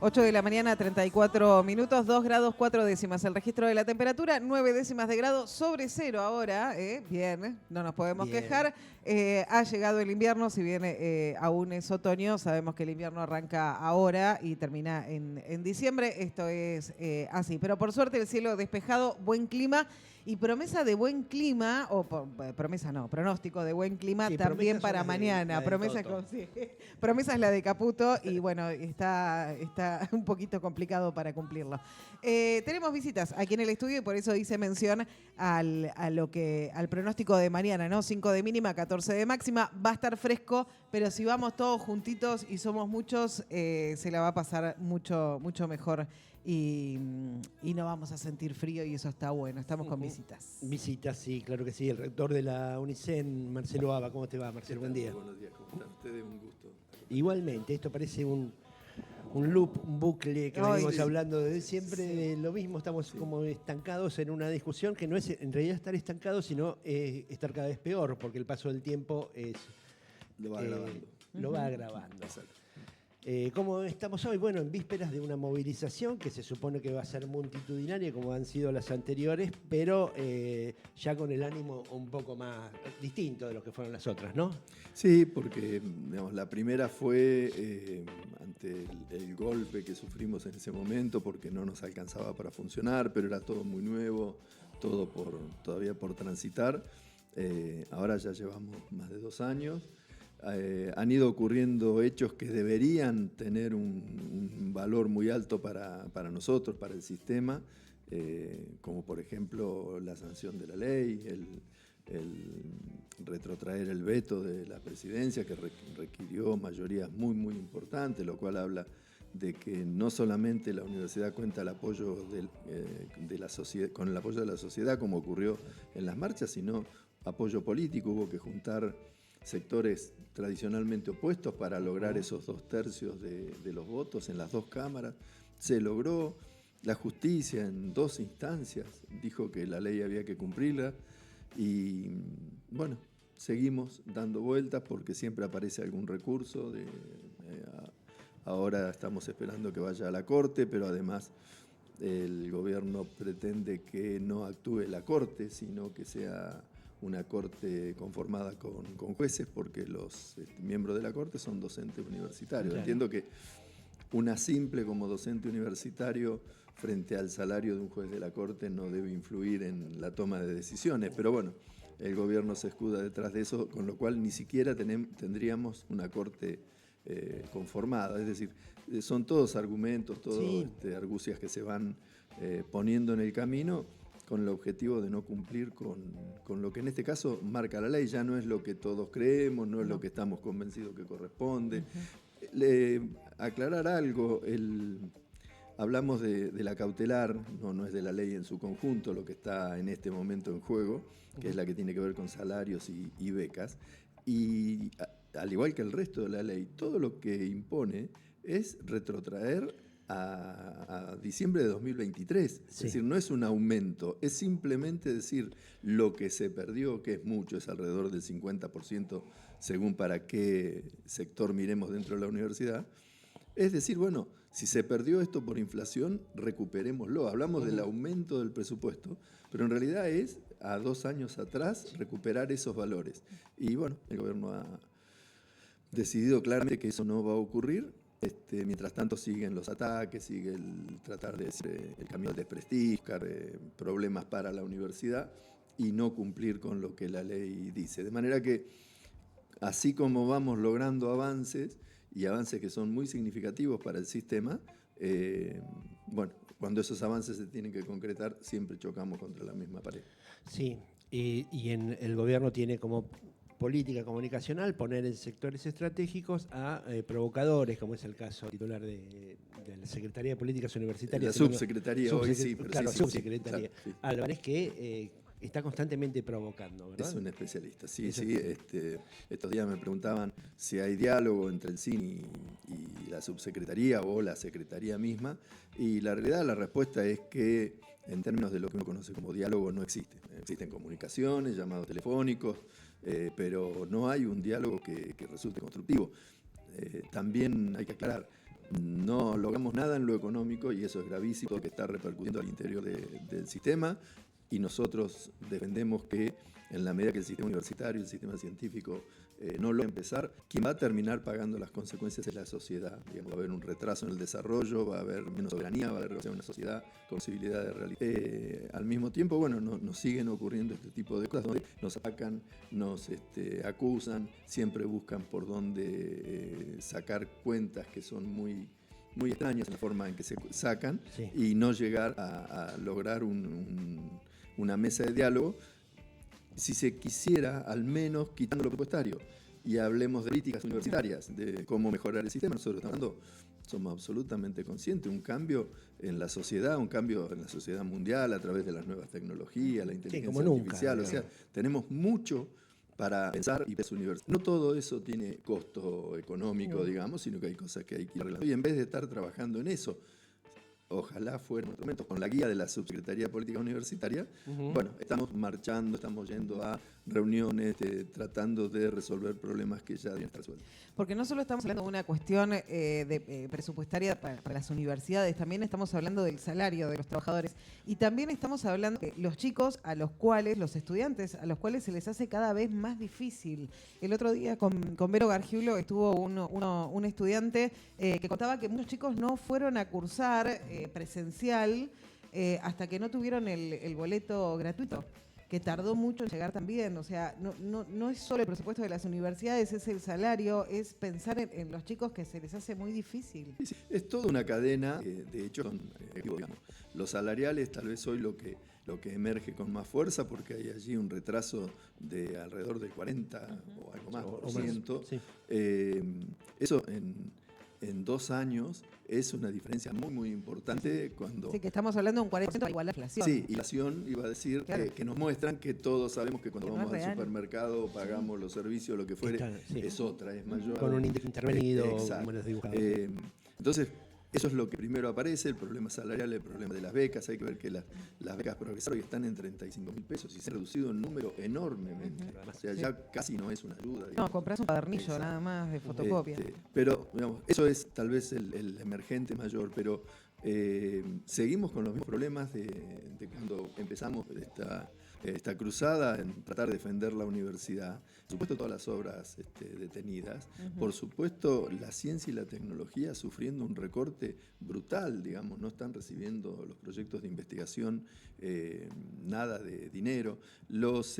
8 de la mañana, 34 minutos, 2 grados 4 décimas. El registro de la temperatura, 9 décimas de grado sobre cero ahora. Bien, no nos podemos quejar. Ha llegado el invierno, si bien aún es otoño, sabemos que el invierno arranca ahora y termina en diciembre. Esto es así. Pero por suerte el cielo despejado, buen clima y promesa de buen clima, promesa no, pronóstico de buen clima Sí, también para mañana. Promesa es la de Caputo y bueno, está un poquito complicado para cumplirlo. Tenemos visitas aquí en el estudio y por eso hice mención al pronóstico de mañana, ¿no? 5 de mínima, 14 de máxima. Va a estar fresco, pero si vamos todos juntitos y somos muchos, se la va a pasar mucho, mucho mejor y no vamos a sentir frío y eso está bueno. Estamos con visitas. Visitas, sí, claro que sí. El rector de la UNICEN, Marcelo Aba. ¿Cómo te va, Marcelo? Buen día. Buenos días, ¿cómo están ustedes? Un gusto. Igualmente, esto parece un loop, un bucle que venimos hablando de siempre de lo mismo. Estamos como estancados en una discusión que no es en realidad estar estancados, sino estar cada vez peor, porque el paso del tiempo lo va agravando. Lo va agravando. ¿Cómo estamos hoy? Bueno, en vísperas de una movilización que se supone que va a ser multitudinaria, como han sido las anteriores, pero ya con el ánimo un poco más distinto de lo que fueron las otras, ¿no? Sí, porque digamos, la primera fue ante el golpe que sufrimos en ese momento, porque no nos alcanzaba para funcionar, pero era todo muy nuevo, todo todavía por transitar. Ahora ya llevamos más de 2 años. Han ido ocurriendo hechos que deberían tener un valor muy alto para nosotros, para el sistema, como por ejemplo la sanción de la ley, el retrotraer el veto de la presidencia que requirió mayorías muy, muy importantes, lo cual habla de que no solamente la universidad cuenta el apoyo de la sociedad, con el apoyo de la sociedad como ocurrió en las marchas, sino apoyo político. Hubo que juntar sectores tradicionalmente opuestos para lograr esos 2/3 de los votos en las 2 cámaras. Se logró. La justicia en 2 instancias dijo que la ley había que cumplirla y bueno, seguimos dando vueltas porque siempre aparece algún recurso. Ahora estamos esperando que vaya a la Corte, pero además el gobierno pretende que no actúe la Corte, sino que sea una corte conformada con jueces, porque los miembros de la corte son docentes universitarios. Claro. Entiendo que una simple como docente universitario frente al salario de un juez de la corte no debe influir en la toma de decisiones, pero bueno, el gobierno se escuda detrás de eso, con lo cual ni siquiera tendríamos una corte conformada. Es decir, son todos argumentos, todas argucias que se van poniendo en el camino, con el objetivo de no cumplir con lo que en este caso marca la ley. Ya no es lo que todos creemos, no es lo que estamos convencidos que corresponde. Aclarar algo, hablamos de la cautelar, no es de la ley en su conjunto lo que está en este momento en juego, que es la que tiene que ver con salarios y becas. Y al igual que el resto de la ley, todo lo que impone es retrotraer a diciembre de 2023. Es decir, no es un aumento, es simplemente decir lo que se perdió, que es mucho, es alrededor del 50% según para qué sector miremos dentro de la universidad. Es decir, bueno, si se perdió esto por inflación, recuperémoslo. Hablamos del aumento del presupuesto, pero en realidad es a 2 años atrás recuperar esos valores. Y bueno, el gobierno ha decidido claramente que eso no va a ocurrir. Mientras tanto siguen los ataques, sigue el tratar de el camino de desprestigio, buscar problemas para la universidad y no cumplir con lo que la ley dice. De manera que, así como vamos logrando avances, y avances que son muy significativos para el sistema, bueno, cuando esos avances se tienen que concretar, siempre chocamos contra la misma pared. Sí, y el gobierno tiene como política comunicacional poner en sectores estratégicos a provocadores, como es el caso titular de la Secretaría de Políticas Universitarias. La subsecretaría hoy, sí. Pero claro, sí, subsecretaría. Sí. Álvarez, que está constantemente provocando, ¿verdad? Es un especialista, sí. Estos días me preguntaban si hay diálogo entre el CIN y la subsecretaría o la secretaría misma, y la realidad, la respuesta es que en términos de lo que uno conoce como diálogo no existe. Existen comunicaciones, llamados telefónicos, pero no hay un diálogo que resulte constructivo. También hay que aclarar, no logramos nada en lo económico y eso es gravísimo, que está repercutiendo al interior del sistema, y nosotros defendemos que en la medida que el sistema universitario, el sistema científico no lo va a empezar, quien va a terminar pagando las consecuencias es la sociedad. Digamos, va a haber un retraso en el desarrollo, va a haber menos soberanía, va a haber una sociedad con posibilidad de realizar. Al mismo tiempo, bueno, nos siguen ocurriendo este tipo de cosas donde nos atacan, nos acusan, siempre buscan por dónde sacar cuentas que son muy extrañas en la forma en que se sacan, sí, y no llegar a lograr una mesa de diálogo. Si se quisiera, al menos quitando lo presupuestario, y hablemos de políticas universitarias, de cómo mejorar el sistema, nosotros somos absolutamente conscientes, un cambio en la sociedad mundial a través de las nuevas tecnologías, la inteligencia artificial, o sea, tenemos mucho para pensar y no todo eso tiene costo económico, digamos, sino que hay cosas que hay que ir arreglando. Y en vez de estar trabajando en eso, ojalá fuera en otro momento, con la guía de la Subsecretaría de Política Universitaria, bueno, estamos marchando, estamos yendo a reuniones, tratando de resolver problemas que ya deben estar resueltos. Porque no solo estamos hablando de una cuestión presupuestaria para las universidades, también estamos hablando del salario de los trabajadores y también estamos hablando de los chicos los estudiantes, a los cuales se les hace cada vez más difícil. El otro día con Vero Gargiulo estuvo un estudiante que contaba que muchos chicos no fueron a cursar presencial hasta que no tuvieron el boleto gratuito, que tardó mucho en llegar también. O sea, no es solo el presupuesto de las universidades, es el salario, es pensar en los chicos que se les hace muy difícil. Sí, es toda una cadena, de hecho, digamos, los salariales tal vez hoy lo que emerge con más fuerza, porque hay allí un retraso de alrededor del 40 o algo más por ciento. Sí. Eso en 2 años es una diferencia muy importante cuando... Sí, que estamos hablando de un 40% igual a la inflación. Sí, inflación iba a decir, claro, que nos muestran que todos sabemos que cuando vamos al supermercado, pagamos los servicios, lo que fuere, es otra, es mayor. Con un índice intervenido, como los dibujamos. Entonces, eso es lo que primero aparece, el problema salarial, el problema de las becas. Hay que ver que las becas progresaron y están en 35.000 pesos y se ha reducido un número enormemente. O sea, ya casi no es una ayuda. No, compras un cuadernillo nada más de fotocopia. Pero, digamos, eso es tal vez el emergente mayor, pero seguimos con los mismos problemas de cuando empezamos esta cruzada en tratar de defender la universidad. Por supuesto, todas las obras detenidas. Por supuesto, la ciencia y la tecnología sufriendo un recorte brutal, digamos, no están recibiendo los proyectos de investigación nada de dinero. Los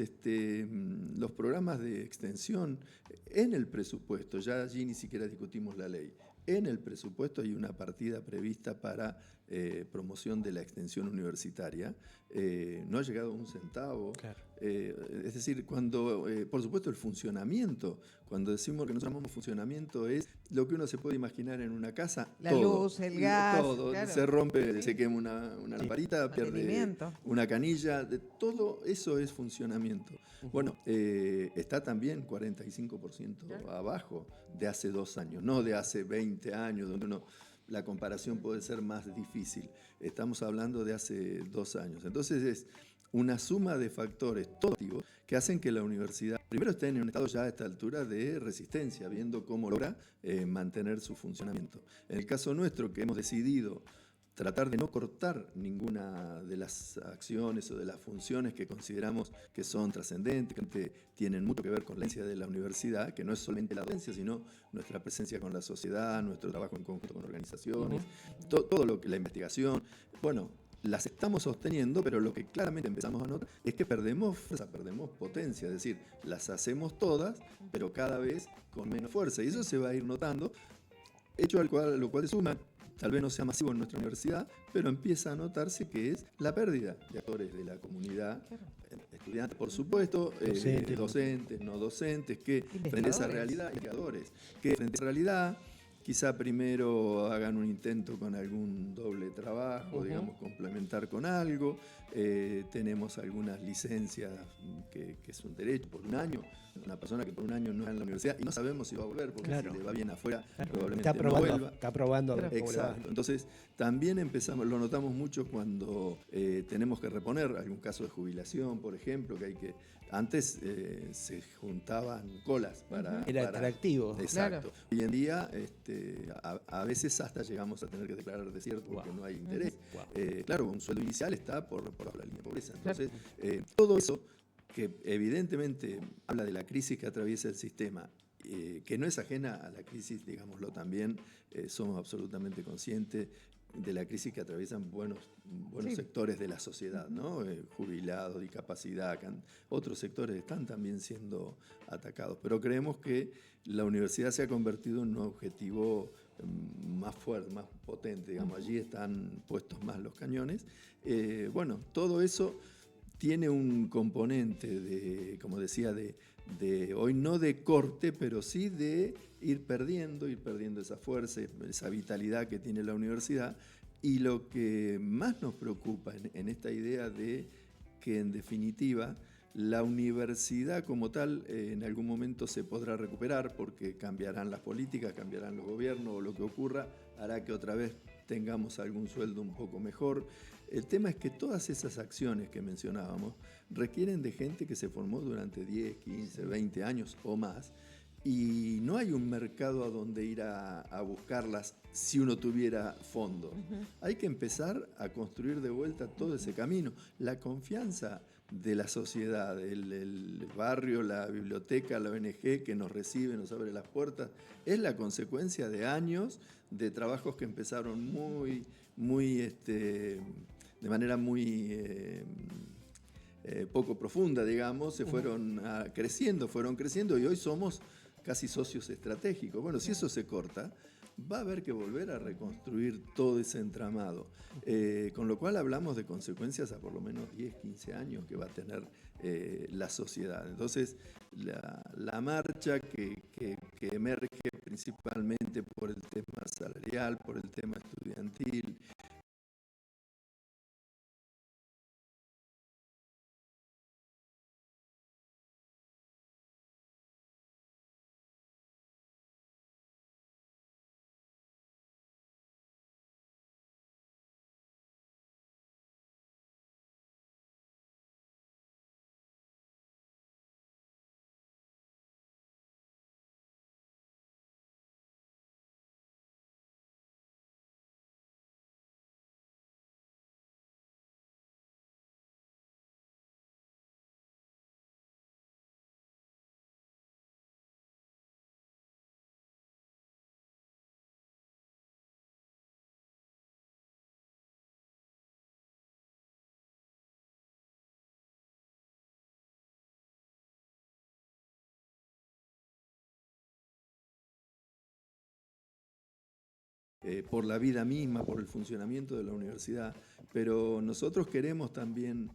programas de extensión en el presupuesto, ya allí ni siquiera discutimos la ley. En el presupuesto hay una partida prevista para promoción de la extensión universitaria. No ha llegado un centavo. Claro. Es decir, cuando, por supuesto, el funcionamiento, cuando decimos que nosotros llamamos funcionamiento, es lo que uno se puede imaginar en una casa. La luz, el gas. Todo. Claro. Se rompe, se quema una lamparita, pierde una canilla. Todo eso es funcionamiento. Bueno, está también 45% abajo de hace 2 años, no de hace 20 años, donde la comparación puede ser más difícil. Estamos hablando de hace 2 años. Entonces es una suma de factores todos que hacen que la universidad primero esté en un estado ya a esta altura de resistencia, viendo cómo logra mantener su funcionamiento. En el caso nuestro, que hemos decidido tratar de no cortar ninguna de las acciones o de las funciones que consideramos que son trascendentes, que tienen mucho que ver con la esencia de la universidad, que no es solamente la docencia, sino nuestra presencia con la sociedad, nuestro trabajo en conjunto con organizaciones, todo lo que la investigación. Bueno, las estamos sosteniendo, pero lo que claramente empezamos a notar es que perdemos fuerza, perdemos potencia, es decir, las hacemos todas, pero cada vez con menos fuerza, y eso se va a ir notando, hecho lo cual se suma. Tal vez no sea masivo en nuestra universidad, pero empieza a notarse que es la pérdida de actores de la comunidad, estudiantes, por supuesto, docentes, no docentes, que frente a esa realidad, indicadores, que frente a esa realidad quizá primero hagan un intento con algún doble trabajo, digamos, complementar con algo. Tenemos algunas licencias que es un derecho por 1 año. Una persona que por 1 año no está en la universidad y no sabemos si va a volver, porque si le va bien afuera, probablemente no vuelva. Está probando. Exacto. Entonces, también lo notamos mucho cuando tenemos que reponer algún caso de jubilación, por ejemplo, que antes se juntaban colas para... Era atractivo. Exacto. Claro. Hoy en día A veces hasta llegamos a tener que declarar desierto porque no hay interés. Wow. Claro, un sueldo inicial está por la línea de pobreza. Entonces, todo eso que evidentemente habla de la crisis que atraviesa el sistema, que no es ajena a la crisis, digámoslo también, somos absolutamente conscientes de la crisis que atraviesan buenos sectores de la sociedad, ¿no? Jubilados, discapacidad, otros sectores están también siendo atacados. Pero creemos que la universidad se ha convertido en un objetivo más fuerte, más potente, digamos. Allí están puestos más los cañones. Bueno, todo eso tiene un componente de, como decía, de hoy no de corte, pero sí de ir perdiendo esa fuerza, esa vitalidad que tiene la universidad. Y lo que más nos preocupa en esta idea de que en definitiva la universidad como tal en algún momento se podrá recuperar porque cambiarán las políticas, cambiarán los gobiernos o lo que ocurra hará que otra vez tengamos algún sueldo un poco mejor. El tema es que todas esas acciones que mencionábamos requieren de gente que se formó durante 10, 15, 20 años o más y no hay un mercado a donde ir a buscarlas si uno tuviera fondos. Hay que empezar a construir de vuelta todo ese camino. La confianza de la sociedad, el barrio, la biblioteca, la ONG que nos recibe, nos abre las puertas, es la consecuencia de años de trabajos que empezaron de manera muy poco profunda, digamos, se fueron creciendo y hoy somos casi socios estratégicos. Bueno, si eso se corta, va a haber que volver a reconstruir todo ese entramado. Con lo cual hablamos de consecuencias a por lo menos 10, 15 años que va a tener la sociedad. Entonces, la marcha que emerge principalmente por el tema salarial, por el tema estudiantil, por la vida misma, por el funcionamiento de la universidad, pero nosotros queremos también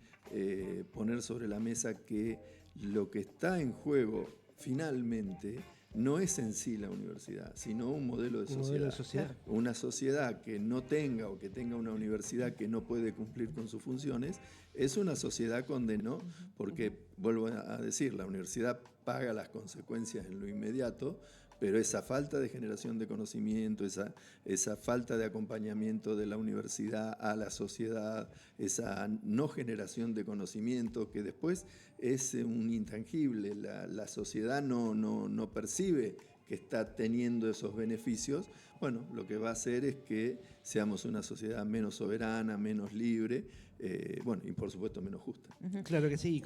poner sobre la mesa que lo que está en juego finalmente no es en sí la universidad, sino un modelo de sociedad. Una sociedad que no tenga o que tenga una universidad que no puede cumplir con sus funciones, es una sociedad condenó, porque, vuelvo a decir, la universidad paga las consecuencias en lo inmediato, pero esa falta de generación de conocimiento, esa falta de acompañamiento de la universidad a la sociedad, esa no generación de conocimiento que después es un intangible, la sociedad no percibe que está teniendo esos beneficios, bueno, lo que va a hacer es que seamos una sociedad menos soberana, menos libre, bueno, y por supuesto menos justa. Claro que sí.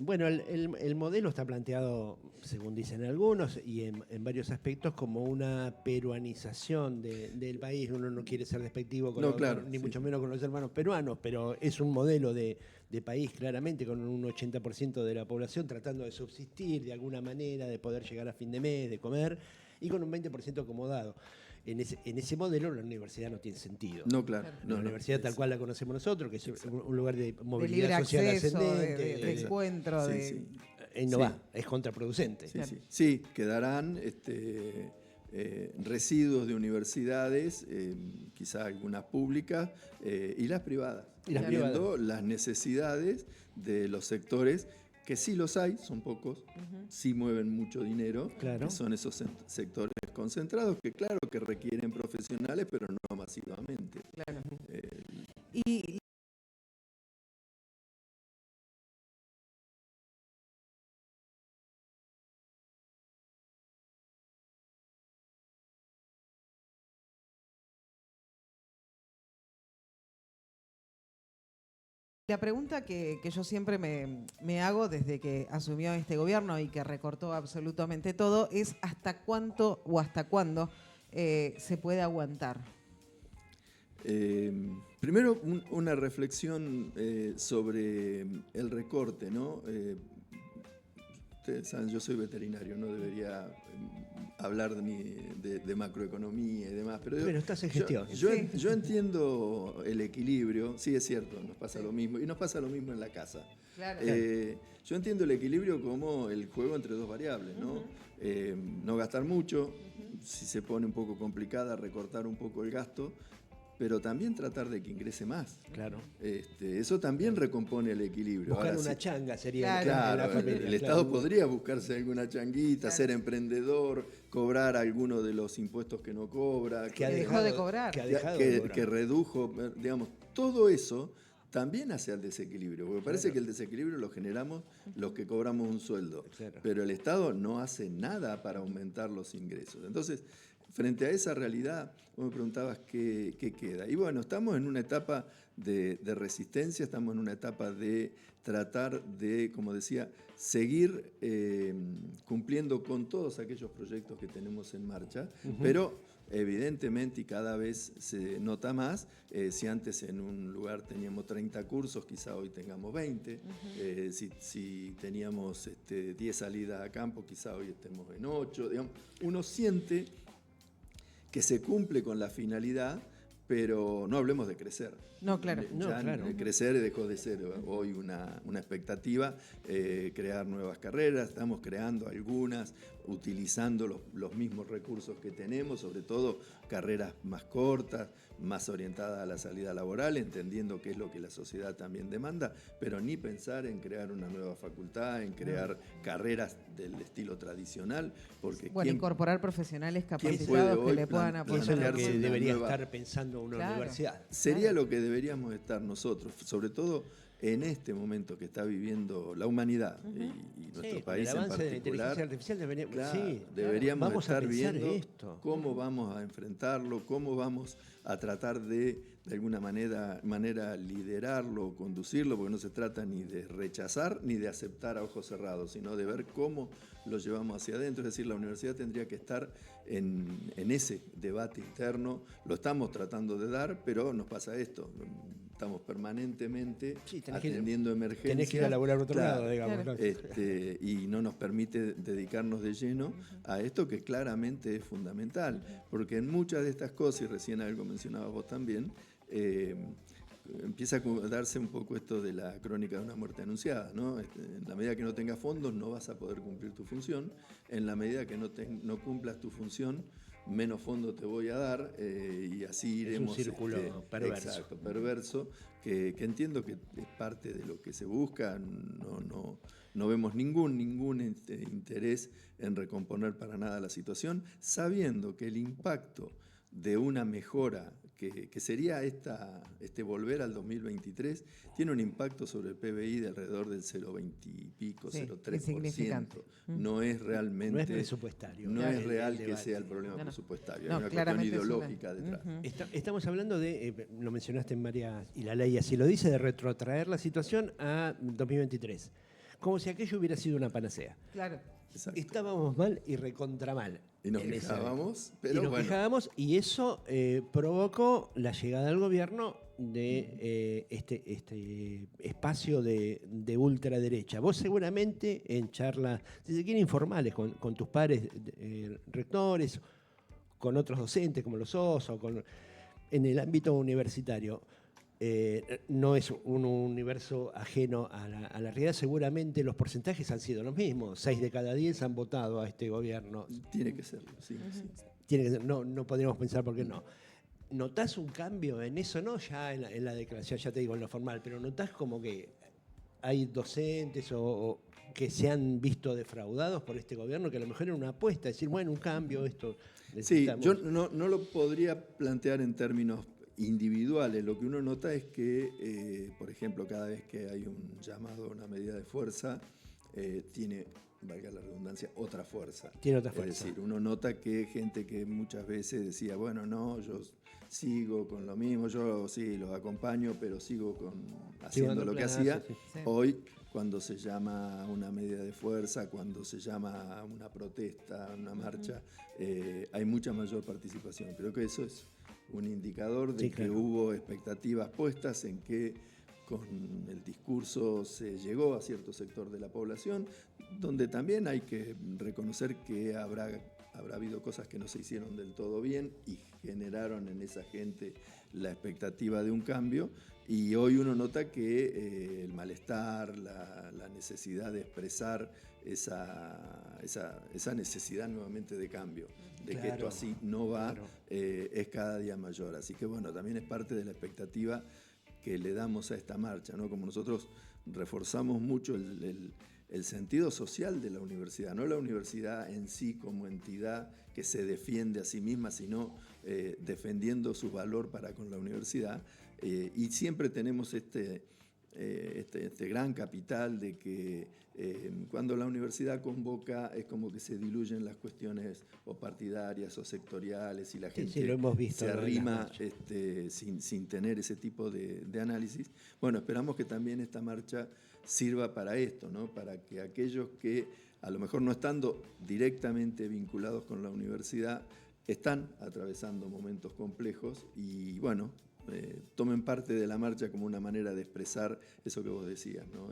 Bueno, el modelo está planteado, según dicen algunos, y en varios aspectos, como una peruanización del país. Uno no quiere ser despectivo ni mucho menos con los hermanos peruanos, pero es un modelo de país claramente con un 80% de la población tratando de subsistir de alguna manera, de poder llegar a fin de mes, de comer, y con un 20% acomodado. En ese modelo la universidad no tiene sentido. No, claro. La universidad tal cual la conocemos nosotros, que es un lugar de movilidad de libre social acceso, ascendente. de encuentro. No va, es contraproducente. Sí, quedarán residuos de universidades, quizá algunas públicas y las privadas, viendo las necesidades de los sectores que sí los hay, son pocos, sí mueven mucho dinero, que son esos sectores concentrados que claro que requieren profesionales, pero no masivamente. Claro. Y La pregunta que yo siempre me hago desde que asumió este gobierno y que recortó absolutamente todo es ¿hasta cuánto o hasta cuándo se puede aguantar? Primero, una reflexión sobre el recorte, ¿no? Ustedes saben, yo soy veterinario, no debería hablar de macroeconomía y demás, pero estás en gestión. Yo entiendo el equilibrio, sí es cierto, nos pasa lo mismo, y nos pasa lo mismo en la casa. Claro. Yo entiendo el equilibrio como el juego entre dos variables, ¿no? No gastar mucho, si se pone un poco complicada, recortar un poco el gasto, pero también tratar de que ingrese más. Claro. Eso también recompone el equilibrio. Buscar Ahora, una changa sería claro, la familia. el Estado podría buscarse alguna changuita, ser emprendedor, cobrar alguno de los impuestos que no cobra, que dejó de cobrar, que redujo, digamos, todo eso también hace al desequilibrio, porque parece que el desequilibrio lo generamos los que cobramos un sueldo, pero el Estado no hace nada para aumentar los ingresos. Entonces, frente a esa realidad, vos me preguntabas qué queda. Y bueno, estamos en una etapa de resistencia, estamos en una etapa de tratar de, como decía, seguir cumpliendo con todos aquellos proyectos que tenemos en marcha, pero evidentemente y cada vez se nota más, si antes en un lugar teníamos 30 cursos, quizá hoy tengamos 20, si teníamos 10 salidas a campo, quizá hoy estemos en 8, digamos, uno siente que se cumple con la finalidad, pero no hablemos de crecer. No, claro. Crecer dejó de ser hoy una expectativa, crear nuevas carreras, estamos creando algunas, utilizando los mismos recursos que tenemos, sobre todo carreras más cortas, más orientadas a la salida laboral, entendiendo qué es lo que la sociedad también demanda, pero ni pensar en crear una nueva facultad, en crear carreras del estilo tradicional, porque incorporar profesionales capacitados que le puedan apoyar. Eso es lo que debería estar pensando una universidad. Sería lo que deberíamos estar nosotros, sobre todo en este momento que está viviendo la humanidad y nuestro país en particular. El avance de la inteligencia artificial deberíamos estar viendo cómo vamos a enfrentarlo, cómo vamos a tratar de alguna manera liderarlo, conducirlo, porque no se trata ni de rechazar ni de aceptar a ojos cerrados, sino de ver cómo lo llevamos hacia adentro. Es decir, la universidad tendría que estar en ese debate interno. Lo estamos tratando de dar, pero nos pasa esto. Estamos permanentemente atendiendo emergencias. Tenés que ir a laburar a otro lado, digamos. Claro. Y no nos permite dedicarnos de lleno a esto que claramente es fundamental, porque en muchas de estas cosas, y recién algo mencionabas vos también, empieza a darse un poco esto de la crónica de una muerte anunciada, ¿no? En la medida que no tengas fondos no vas a poder cumplir tu función, en la medida que no cumplas tu función, menos fondos te voy a dar, y así iremos. Es un círculo perverso. Exacto, perverso, que entiendo que es parte de lo que se busca. No vemos ningún interés en recomponer para nada la situación, sabiendo que el impacto de una mejora que sería este volver al 2023, tiene un impacto sobre el PBI de alrededor del 0,20 y pico, 0,3%. No es realmente... No es presupuestario. No es real que sea el problema presupuestario. Hay una cuestión ideológica detrás. Estamos hablando de, lo mencionaste en varias, y la ley así lo dice, de retrotraer la situación a 2023. Como si aquello hubiera sido una panacea. Claro. Exacto. Estábamos mal y recontra mal. Y nos quejábamos, pero quejábamos, y eso provocó la llegada al gobierno de este espacio de ultraderecha. Vos seguramente en charlas, si se quiere, informales con tus pares rectores, con otros docentes como los sos, o en el ámbito universitario, no es un universo ajeno a la realidad. Seguramente los porcentajes han sido los mismos. 6 de cada 10 han votado a este gobierno. Tiene que serlo, sí. Tiene que ser, no podríamos pensar por qué no. ¿Notás un cambio en eso? No ya en la declaración, ya te digo, en lo formal, pero ¿notás como que hay docentes o que se han visto defraudados por este gobierno, que a lo mejor era una apuesta, decir, bueno, un cambio, esto necesitamos? Sí, yo no lo podría plantear en términos individuales. Lo que uno nota es que, por ejemplo, cada vez que hay un llamado a una medida de fuerza, tiene, valga la redundancia, otra fuerza. Tiene otra fuerza. Es decir, uno nota que gente que muchas veces decía, bueno, no, yo sigo con lo mismo, yo sí, los acompaño, pero sigo haciendo lo que hacía. Sí. Hoy, cuando se llama una medida de fuerza, cuando se llama una protesta, una marcha, hay mucha mayor participación. Creo que eso es un indicador de que hubo expectativas puestas en que con el discurso se llegó a cierto sector de la población, donde también hay que reconocer que habrá habido cosas que no se hicieron del todo bien y generaron en esa gente la expectativa de un cambio, y hoy uno nota que el malestar, la necesidad de expresar esa necesidad nuevamente de cambio, de que esto así no va, es cada día mayor. Así que bueno, también es parte de la expectativa que le damos a esta marcha, ¿no? Como nosotros reforzamos mucho el sentido social de la universidad, no la universidad en sí como entidad que se defiende a sí misma, sino defendiendo su valor para con la universidad. Y siempre tenemos este gran capital de que cuando la universidad convoca es como que se diluyen las cuestiones o partidarias o sectoriales y la gente lo hemos visto, se arrima sin tener ese tipo de análisis. Bueno, esperamos que también esta marcha sirva para esto, ¿no? Para que aquellos que a lo mejor no estando directamente vinculados con la universidad están atravesando momentos complejos y bueno, tomen parte de la marcha como una manera de expresar eso que vos decías, ¿no?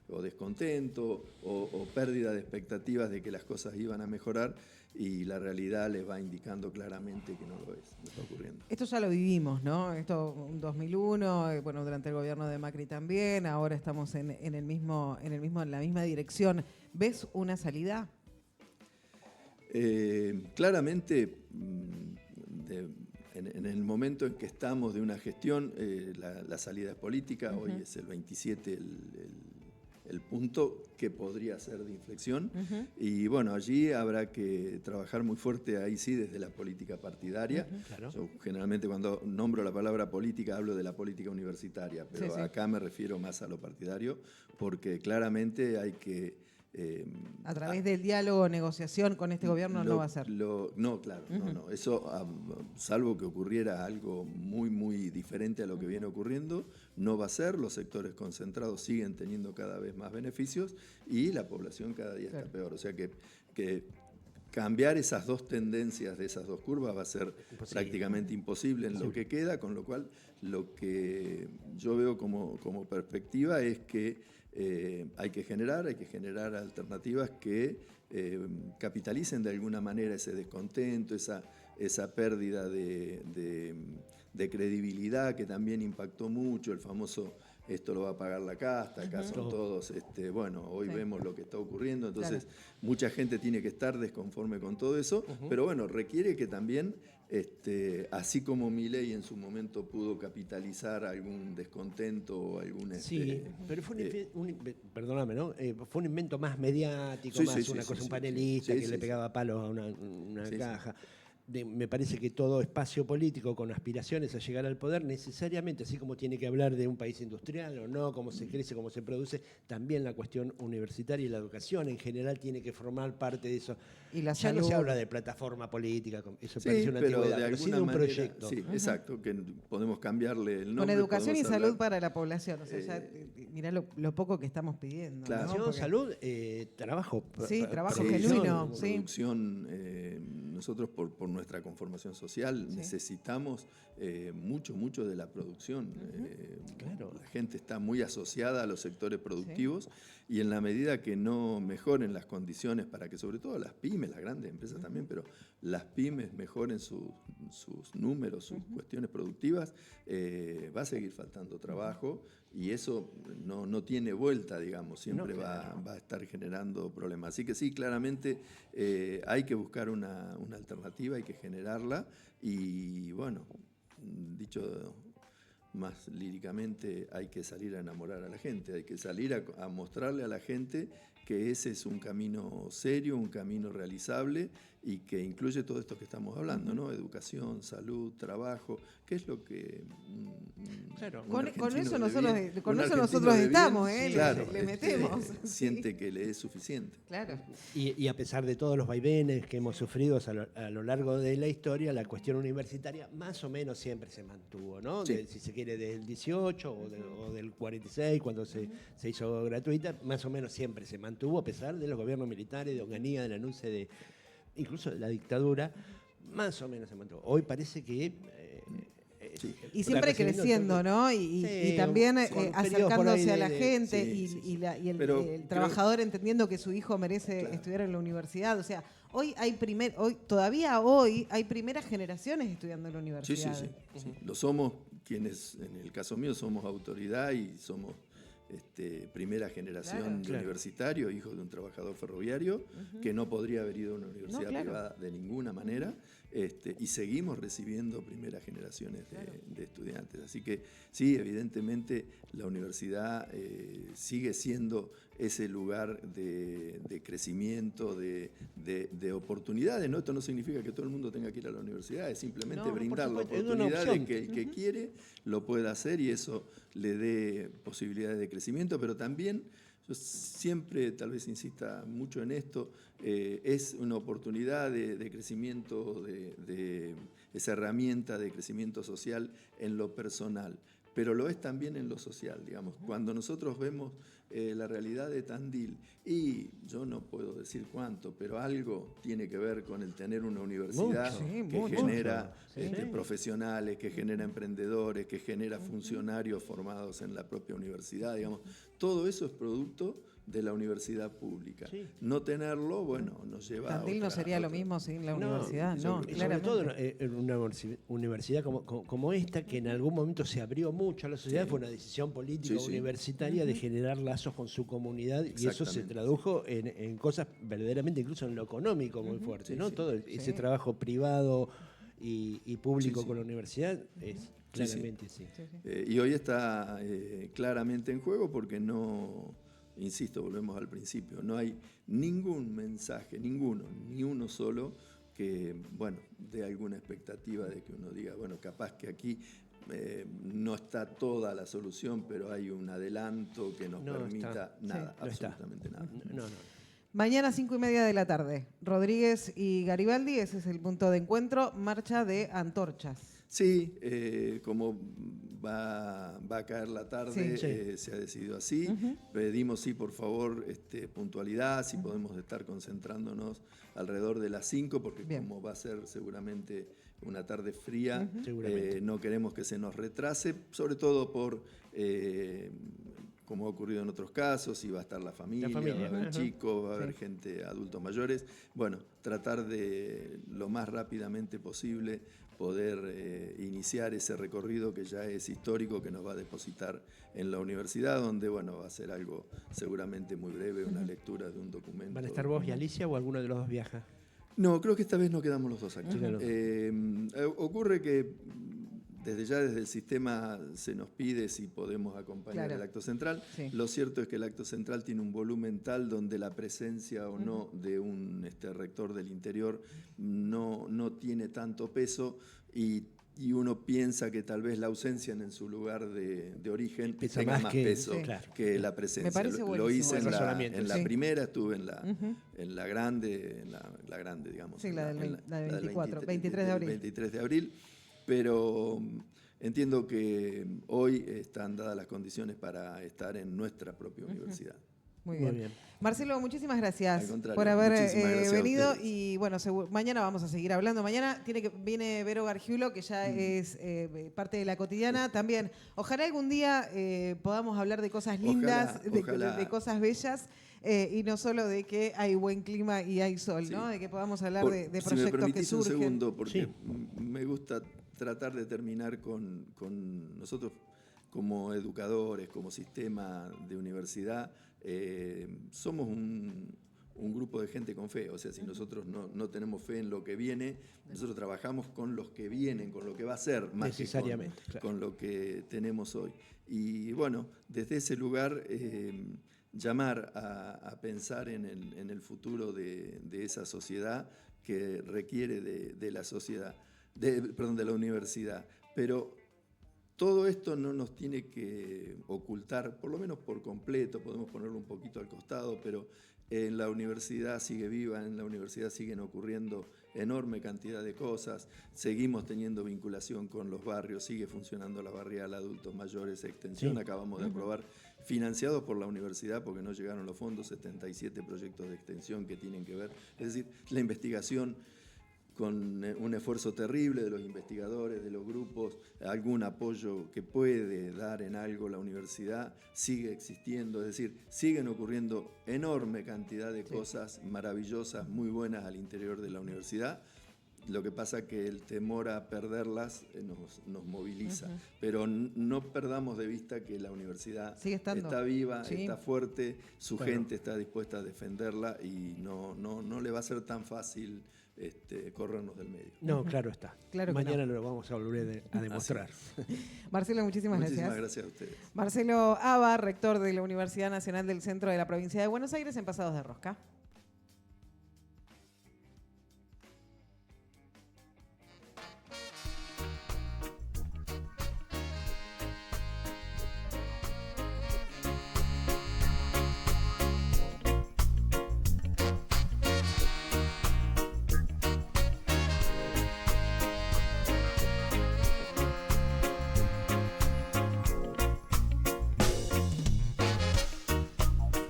O descontento o pérdida de expectativas de que las cosas iban a mejorar, y la realidad les va indicando claramente que no lo es, no está ocurriendo. Esto ya lo vivimos, ¿no? Esto en 2001, bueno, durante el gobierno de Macri también, ahora estamos en la misma dirección. ¿Ves una salida? Claramente, en el momento en que estamos de una gestión, la salida es política. Hoy es el 27 el punto que podría ser de inflexión. Y bueno, allí habrá que trabajar muy fuerte, ahí sí, desde la política partidaria. Claro. Yo generalmente cuando nombro la palabra política hablo de la política universitaria, pero acá me refiero más a lo partidario, porque claramente hay que... a través del diálogo, negociación con este gobierno no va a ser. No, claro, no. Eso, salvo que ocurriera algo muy, muy diferente a lo que viene ocurriendo, no va a ser. Los sectores concentrados siguen teniendo cada vez más beneficios y la población cada día está peor. O sea que cambiar esas dos tendencias de esas dos curvas va a ser prácticamente imposible en lo que queda, con lo cual lo que yo veo como perspectiva es que hay que generar alternativas que capitalicen de alguna manera ese descontento, esa pérdida de credibilidad que también impactó mucho, el famoso esto lo va a pagar la casta, acá son todos, bueno, hoy vemos lo que está ocurriendo, entonces mucha gente tiene que estar desconforme con todo eso, pero bueno, requiere que también, así como Milei en su momento pudo capitalizar algún descontento o algún... Sí, pero fue perdóname, ¿no? Fue un invento más mediático, un panelista que le pegaba palos a una caja. Me parece que todo espacio político con aspiraciones a llegar al poder, necesariamente, así como tiene que hablar de un país industrial o no, cómo se crece, cómo se produce, también la cuestión universitaria y la educación en general tiene que formar parte de eso. Y la ya salud. No se habla de plataforma política, eso Sí, parece una pero antigüedad, de pero sí alguna de un manera, proyecto. Sí, exacto, que podemos cambiarle el nombre. Con educación y podemos salud hablar, para la población. O sea, ya mirá lo poco que estamos pidiendo. Claro. ¿no? Educación, salud, trabajo. Sí, trabajo producción. genuino. Producción, nosotros por nuestra conformación social necesitamos mucho de la producción. Claro. La gente está muy asociada a los sectores productivos y en la medida que no mejoren las condiciones para que sobre todo las pymes, las grandes empresas también, pero las pymes mejoren sus números, sus cuestiones productivas, va a seguir faltando trabajo y eso no tiene vuelta, digamos, siempre va a estar generando problemas. Así que sí, claramente hay que buscar una alternativa, hay que generarla y bueno, dicho más líricamente, hay que salir a enamorar a la gente, hay que salir a mostrarle a la gente que ese es un camino serio, un camino realizable y que incluye todo esto que estamos hablando, ¿no? Educación, salud, trabajo, que es lo que Claro. Con eso nosotros estamos, claro, le metemos. siente que le es suficiente. Claro. Y a pesar de todos los vaivenes que hemos sufrido a lo largo de la historia, la cuestión universitaria más o menos siempre se mantuvo, ¿no? Sí. Si se quiere, del 18 o del 46, cuando se hizo gratuita, más o menos siempre se mantuvo, a pesar de los gobiernos militares, de Onganía, del anuncio de incluso de la dictadura, más o menos se mantuvo. Hoy parece que... Sí. Y siempre creciendo, ¿no? Y también acercándose a la gente y el trabajador entendiendo que su hijo merece estudiar en la universidad. O sea, todavía hoy hay primeras generaciones estudiando en la universidad. Sí. Lo somos quienes, en el caso mío, somos autoridad y somos primera generación de universitario, hijo de un trabajador ferroviario, que no podría haber ido a una universidad privada de ninguna manera, y seguimos recibiendo primeras generaciones de estudiantes. Así que sí, evidentemente la universidad sigue siendo ese lugar de crecimiento, de oportunidades, ¿no? Esto no significa que todo el mundo tenga que ir a la universidad, es simplemente brindar la oportunidad de que el que quiere lo pueda hacer y eso le dé posibilidades de crecimiento, pero también, yo siempre tal vez insista mucho en esto, es una oportunidad de crecimiento, de esa herramienta de crecimiento social en lo personal, pero lo es también en lo social, digamos. Cuando nosotros vemos la realidad de Tandil, y yo no puedo decir cuánto, pero algo tiene que ver con el tener una universidad que genera profesionales, que genera emprendedores, que genera funcionarios formados en la propia universidad, digamos. Todo eso es producto de la universidad pública. Sí. No tenerlo, bueno, nos lleva Tandil no sería lo mismo sin la universidad, no, sobre todo en una universidad como esta, que en algún momento se abrió mucho a la sociedad, fue una decisión política universitaria de generar lazos con su comunidad, y eso se tradujo en cosas verdaderamente, incluso en lo económico, muy fuerte, ¿no? Todo ese trabajo privado y público con la universidad es claramente y hoy está claramente en juego porque no... Insisto, volvemos al principio, no hay ningún mensaje, ni uno solo, que, bueno, dé alguna expectativa de que uno diga, bueno, capaz que aquí no está toda la solución, pero hay un adelanto que nos permita nada, absolutamente nada. No. Mañana 5:30 de la tarde, Rodríguez y Garibaldi, ese es el punto de encuentro, marcha de antorchas. Sí, como va a caer la tarde, se ha decidido así. Pedimos, sí, por favor, puntualidad, si podemos estar concentrándonos alrededor de las 5, porque como va a ser seguramente una tarde fría, no queremos que se nos retrase, sobre todo por... como ha ocurrido en otros casos, si va a estar la familia. Va a haber chicos, va a haber gente, adultos mayores. Bueno, tratar de lo más rápidamente posible poder iniciar ese recorrido que ya es histórico, que nos va a depositar en la universidad, donde bueno, va a ser algo seguramente muy breve, una lectura de un documento. ¿Van a estar vos y Alicia o alguno de los dos viaja? No, creo que esta vez no quedamos los dos aquí. Ocurre que desde el sistema se nos pide si podemos acompañar el acto central. Sí. Lo cierto es que el acto central tiene un volumen tal donde la presencia o no de un rector del interior no tiene tanto peso y uno piensa que tal vez la ausencia en su lugar de origen tenga más peso que la presencia. Me parece lo hice en la primera, estuve en la grande, digamos. Sí, la del 23 de abril. 23 de abril. Pero entiendo que hoy están dadas las condiciones para estar en nuestra propia universidad. Muy bien. Marcelo, muchísimas gracias por haber venido y bueno, mañana vamos a seguir hablando. Mañana viene Vero Gargiulo, que ya es parte de La Cotidiana. También, ojalá algún día podamos hablar de cosas lindas, de cosas bellas. Y no solo de que hay buen clima y hay sol, ¿no? De que podamos hablar de proyectos si me permitís que surgen. Un segundo, porque me gusta tratar de terminar con nosotros como educadores, como sistema de universidad. Somos un grupo de gente con fe, o sea, si nosotros no tenemos fe en lo que viene, nosotros trabajamos con los que vienen, con lo que va a ser, más que con lo que tenemos hoy. Y bueno, desde ese lugar llamar a pensar en el futuro de esa sociedad que requiere de la sociedad, de la universidad. Pero todo esto no nos tiene que ocultar, por lo menos por completo, podemos ponerlo un poquito al costado, pero en la universidad sigue viva, en la universidad siguen ocurriendo enorme cantidad de cosas, seguimos teniendo vinculación con los barrios, sigue funcionando la barrial, adultos mayores, extensión, acabamos de aprobar, financiados por la universidad porque no llegaron los fondos, 77 proyectos de extensión que tienen que ver, es decir, la investigación con un esfuerzo terrible de los investigadores, de los grupos, algún apoyo que puede dar en algo la universidad, sigue existiendo, es decir, siguen ocurriendo enorme cantidad de cosas maravillosas, muy buenas al interior de la universidad. Lo que pasa es que el temor a perderlas nos moviliza, pero no perdamos de vista que la universidad está viva, está fuerte, su gente está dispuesta a defenderla y no le va a ser tan fácil corrernos del medio. No, claro está. Claro que mañana lo vamos a volver a demostrar. Marcelo, muchísimas gracias. Muchísimas gracias a ustedes. Marcelo Aba, rector de la Universidad Nacional del Centro de la Provincia de Buenos Aires, en Pasados de Rosca.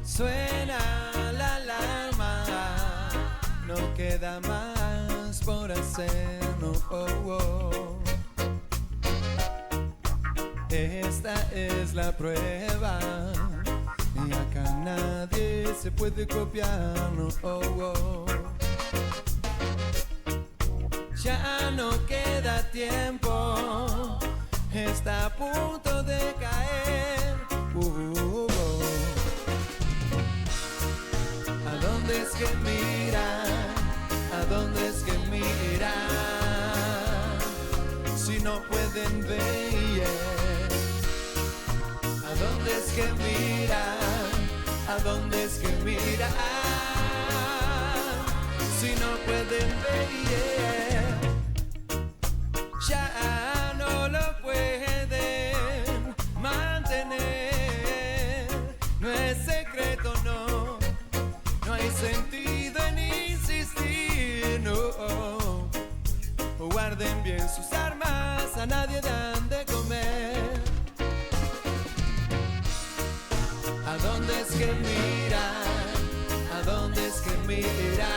Suena la alarma, no queda más por hacer, no, Esta es la prueba y acá nadie se puede copiar, no, Ya no queda tiempo, está a punto de caer. ¿A dónde es que mira? ¿A dónde es que mira? Si no pueden ver. ¿A dónde es que mira? ¿A dónde es que mira? Si no pueden ver. Ya no lo pueden mantener. No es secreto, no. No hay sentido en insistir, no. Guarden bien sus armas, a nadie dan de comer. ¿A dónde es que mira? ¿A dónde es que mira?